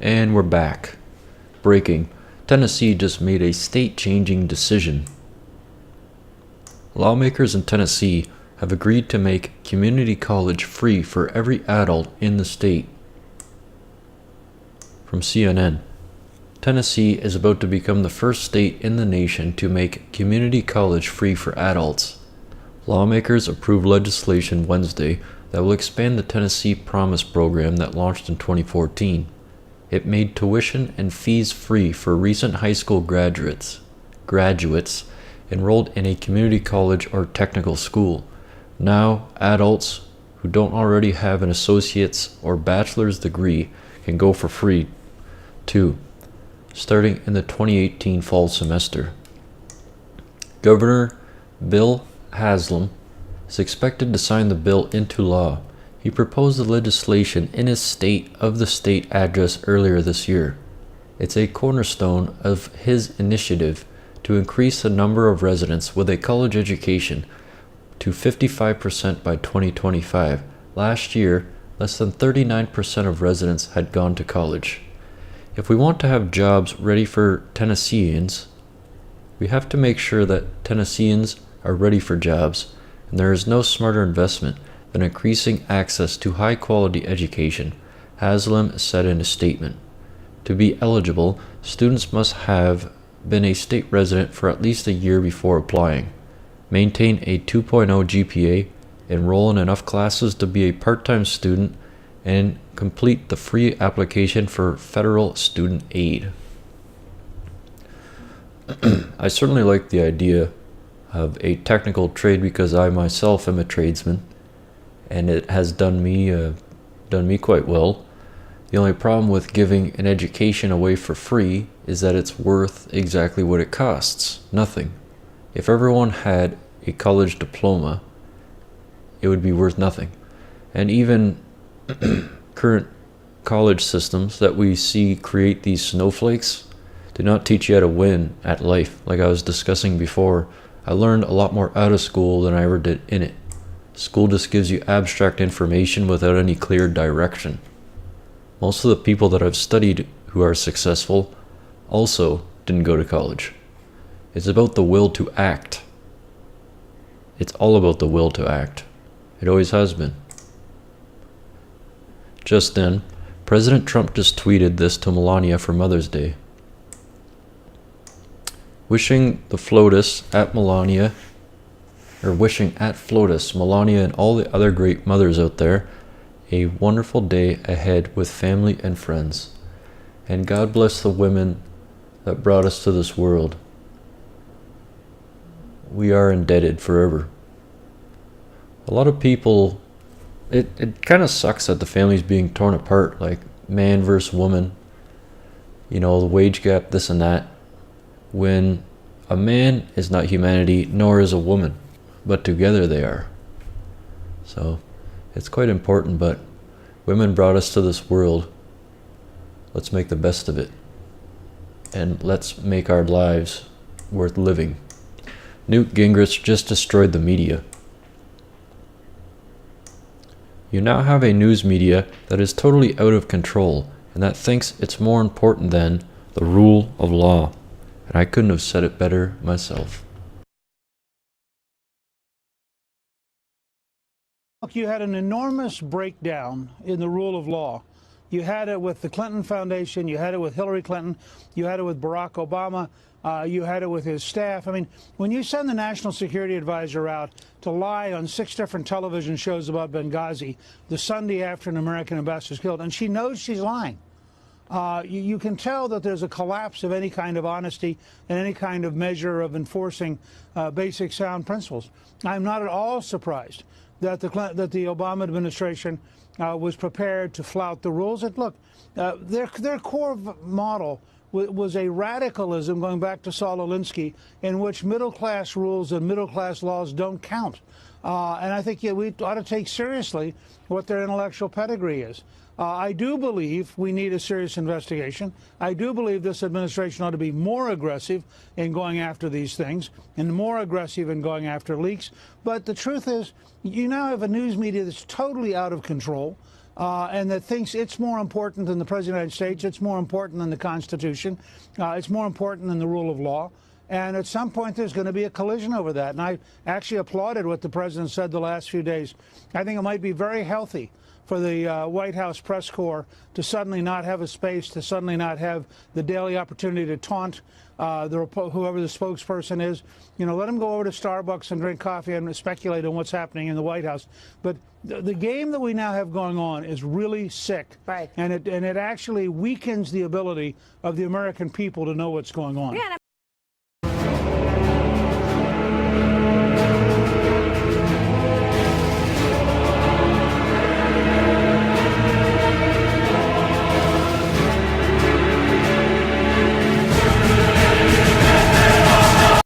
And we're back. Breaking. Tennessee just made a state-changing decision. Lawmakers in Tennessee have agreed to make community college free for every adult in the state. From CNN. Tennessee is about to become the first state in the nation to make community college free for adults. Lawmakers approved legislation Wednesday that will expand the Tennessee Promise program that launched in 2014. It made tuition and fees free for recent high school graduates enrolled in a community college or technical school. Now, adults who don't already have an associate's or bachelor's degree can go for free, too, starting in the 2018 fall semester. Governor Bill Haslam is expected to sign the bill into law. He proposed the legislation in his State of the State address earlier this year. It's a cornerstone of his initiative to increase the number of residents with a college education to 55% by 2025. Last year, less than 39% of residents had gone to college. If we want to have jobs ready for Tennesseans, we have to make sure that Tennesseans are ready for jobs, and there is no smarter investment than increasing access to high-quality education, Haslam said in a statement. To be eligible, students must have been a state resident for at least a year before applying, maintain a 2.0 GPA, enroll in enough classes to be a part-time student, and complete the free application for federal student aid. I certainly like the idea of a technical trade because I myself am a tradesman, and it has done me quite well. The only problem with giving an education away for free is that it's worth exactly what it costs, nothing. If everyone had a college diploma, it would be worth nothing. And even current college systems that we see create these snowflakes do not teach you how to win at life. Like I was discussing before, I learned a lot more out of school than I ever did in it. School just gives you abstract information without any clear direction. Most of the people that I've studied who are successful also didn't go to college. It's about the will to act. It's all about the will to act. It always has been. Just then, President Trump just tweeted this to Melania for Mother's Day. Wishing Melania, and all the other great mothers out there, a wonderful day ahead with family and friends. And God bless the women that brought us to this world. We are indebted forever. A lot of people, it kind of sucks that the family's being torn apart, like man versus woman, the wage gap, this and that, when a man is not humanity, nor is a woman, but together they are. So it's quite important, but women brought us to this world. Let's make the best of it. And let's make our lives worth living. Newt Gingrich just destroyed the media. You now have a news media that is totally out of control and that thinks it's more important than the rule of law. And I couldn't have said it better myself. Look, you had an enormous breakdown in the rule of law. You had it with the Clinton Foundation, you had it with Hillary Clinton, you had it with Barack Obama, you had it with his staff. I mean, when you send the National Security Advisor out to lie on 6 different television shows about Benghazi the Sunday after an American ambassador is killed, and she knows she's lying, you can tell that there's a collapse of any kind of honesty and any kind of measure of enforcing basic sound principles. I'm not at all surprised that the Obama administration was prepared to flout the rules. And look, their core model was a radicalism going back to Saul Alinsky, in which middle-class rules and middle-class laws don't count. And I think we ought to take seriously what their intellectual pedigree is. I do believe we need a serious investigation. I do believe this administration ought to be more aggressive in going after these things and more aggressive in going after leaks. But the truth is, you now have a news media that's totally out of control. and that thinks it's more important than the President of the United States, it's more important than the Constitution, it's more important than the rule of law. And at some point, there's going to be a collision over that. And I actually applauded what the President said the last few days. I think it might be very healthy for the White House press corps to suddenly not have a space, to suddenly not have the daily opportunity to taunt whoever the spokesperson is. You know, let them go over to Starbucks and drink coffee and speculate on what's happening in the White House. But the game that we now have going on is really sick. Right. And it actually weakens the ability of the American people to know what's going on. Yeah,